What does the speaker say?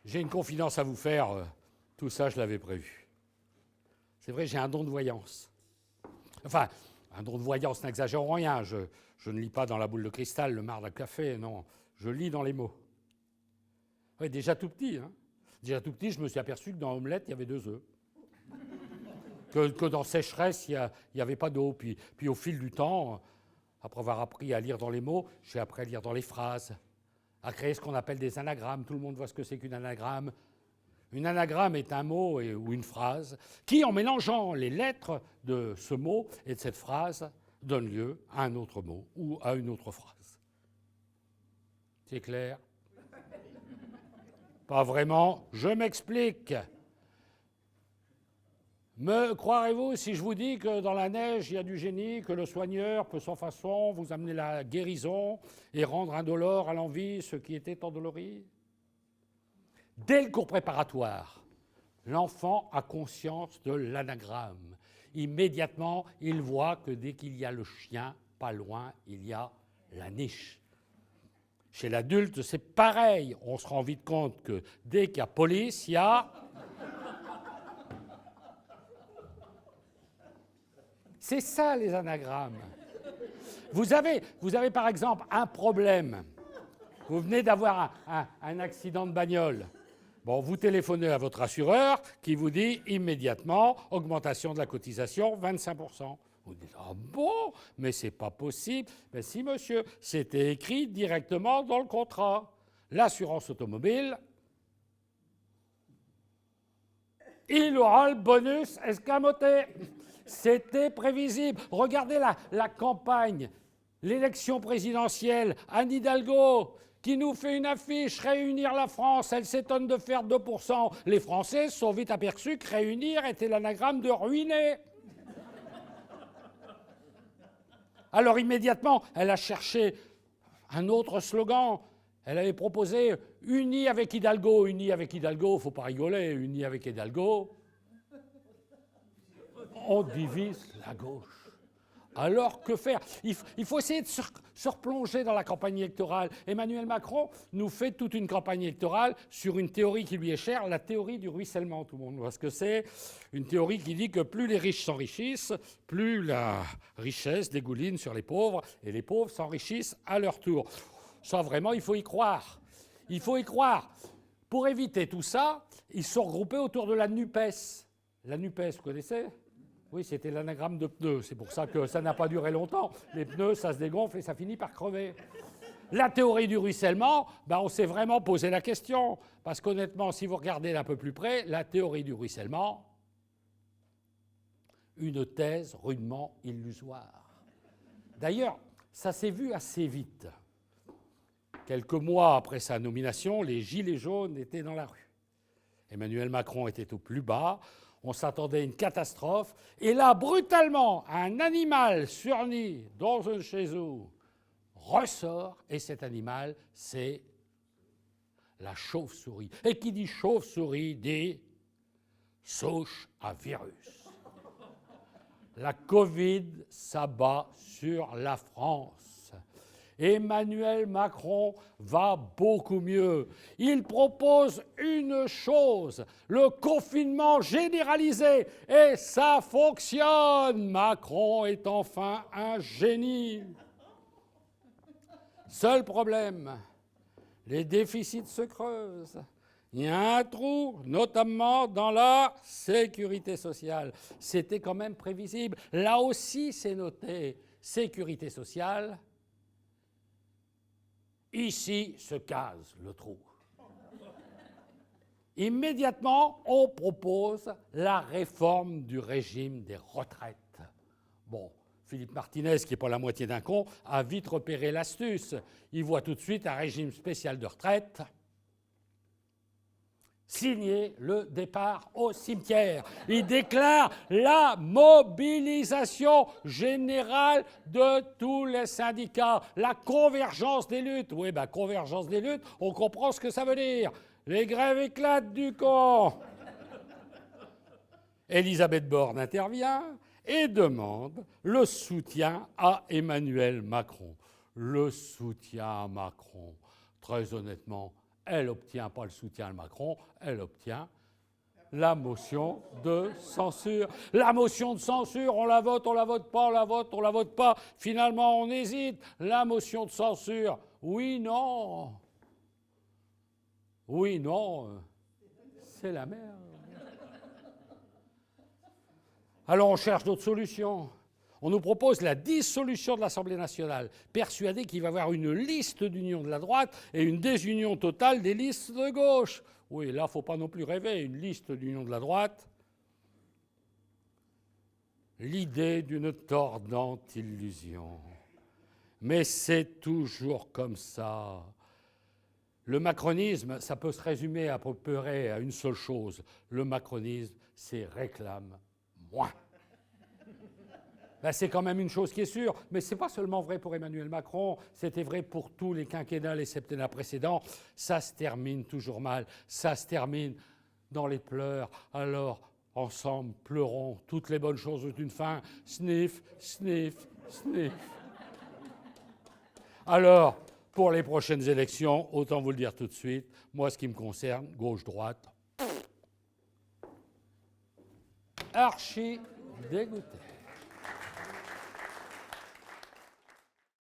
J'ai une confidence à vous faire. Tout ça, je l'avais prévu. C'est vrai, j'ai un don de voyance. Enfin, un don de voyance, n'exagérons rien. Je ne lis pas dans la boule de cristal, le marc d'un café, non. Je lis dans les mots. Oui, déjà tout petit. Hein. Déjà tout petit, je me suis aperçu que dans l'omelette, il y avait 2 œufs. Que dans sécheresse, il n'y avait pas d'eau. Puis au fil du temps, après avoir appris à lire dans les mots, j'ai appris à lire dans les phrases, à créer ce qu'on appelle des anagrammes. Tout le monde voit ce que c'est qu'une anagramme. Une anagramme est un mot ou une phrase qui, en mélangeant les lettres de ce mot et de cette phrase, donne lieu à un autre mot ou à une autre phrase. C'est clair? Pas vraiment. Je m'explique. Me croirez-vous si je vous dis que dans la neige, il y a du génie, que le soigneur peut sans façon vous amener la guérison et rendre indolore à l'envie ce qui était endolori? Dès le cours préparatoire, l'enfant a conscience de l'anagramme. Immédiatement, il voit que dès qu'il y a le chien, pas loin, il y a la niche. Chez l'adulte, c'est pareil. On se rend vite compte que dès qu'il y a police, il y a... C'est ça, les anagrammes. Vous avez par exemple un problème. Vous venez d'avoir un accident de bagnole. Bon, vous téléphonez à votre assureur qui vous dit immédiatement augmentation de la cotisation 25%. Vous dites ah bon, mais c'est pas possible. Mais si monsieur, c'était écrit directement dans le contrat. L'assurance automobile, il aura le bonus escamoté. C'était prévisible. Regardez la campagne, l'élection présidentielle, Anne Hidalgo, qui nous fait une affiche, réunir la France, elle s'étonne de faire 2%. Les Français se sont vite aperçus que réunir était l'anagramme de ruiner. Alors immédiatement, elle a cherché un autre slogan. Elle avait proposé « Unis avec Hidalgo ». Unis avec Hidalgo, faut pas rigoler, unis avec Hidalgo. On divise la gauche. Alors, que faire? Il faut essayer de se replonger dans la campagne électorale. Emmanuel Macron nous fait toute une campagne électorale sur une théorie qui lui est chère, la théorie du ruissellement. Tout le monde voit ce que c'est. Une théorie qui dit que plus les riches s'enrichissent, plus la richesse dégouline sur les pauvres, et les pauvres s'enrichissent à leur tour. Ça, vraiment, il faut y croire. Il faut y croire. Pour éviter tout ça, ils se sont regroupés autour de la NUPES. La NUPES, vous connaissez ? Oui, c'était l'anagramme de pneus. C'est pour ça que ça n'a pas duré longtemps. Les pneus, ça se dégonfle et ça finit par crever. La théorie du ruissellement, on s'est vraiment posé la question. Parce qu'honnêtement, si vous regardez d'un peu plus près, la théorie du ruissellement, une thèse rudement illusoire. D'ailleurs, ça s'est vu assez vite. Quelques mois après sa nomination, les gilets jaunes étaient dans la rue. Emmanuel Macron était au plus bas. On s'attendait à une catastrophe. Et là, brutalement, un animal surni dans une chaise-où ressort. Et cet animal, c'est la chauve-souris. Et qui dit chauve-souris dit souche à virus. La Covid s'abat sur la France. Emmanuel Macron va beaucoup mieux. Il propose une chose, le confinement généralisé, et ça fonctionne. Macron est enfin un génie. Seul problème, les déficits se creusent. Il y a un trou, notamment dans la sécurité sociale. C'était quand même prévisible. Là aussi, c'est noté. Sécurité sociale. Ici se case le trou. Immédiatement, on propose la réforme du régime des retraites. Bon, Philippe Martinez, qui n'est pas la moitié d'un con, a vite repéré l'astuce. Il voit tout de suite un régime spécial de retraite. Signer le départ au cimetière. Il déclare la mobilisation générale de tous les syndicats, la convergence des luttes. Oui, convergence des luttes, on comprend ce que ça veut dire. Les grèves éclatent du con. Elisabeth Borne intervient et demande le soutien à Emmanuel Macron. Le soutien à Macron, très honnêtement, elle n'obtient pas le soutien de Macron, elle obtient la motion de censure. La motion de censure, on la vote pas, on la vote, on la vote pas. Finalement, on hésite. La motion de censure, oui, non. Oui, non. C'est la merde. Alors on cherche d'autres solutions. On nous propose la dissolution de l'Assemblée nationale, persuadé qu'il va y avoir une liste d'union de la droite et une désunion totale des listes de gauche. Oui, là, il ne faut pas non plus rêver, une liste d'union de la droite. L'idée d'une tordante illusion. Mais c'est toujours comme ça. Le macronisme, ça peut se résumer à peu près à une seule chose. Le macronisme, c'est réclame moins. Ben, c'est quand même une chose qui est sûre, mais ce n'est pas seulement vrai pour Emmanuel Macron, c'était vrai pour tous les quinquennats, les septennats précédents. Ça se termine toujours mal, ça se termine dans les pleurs. Alors, ensemble, pleurons, toutes les bonnes choses ont une fin. Sniff, sniff, sniff. Alors, pour les prochaines élections, autant vous le dire tout de suite, moi, ce qui me concerne, gauche-droite, archi dégoûté.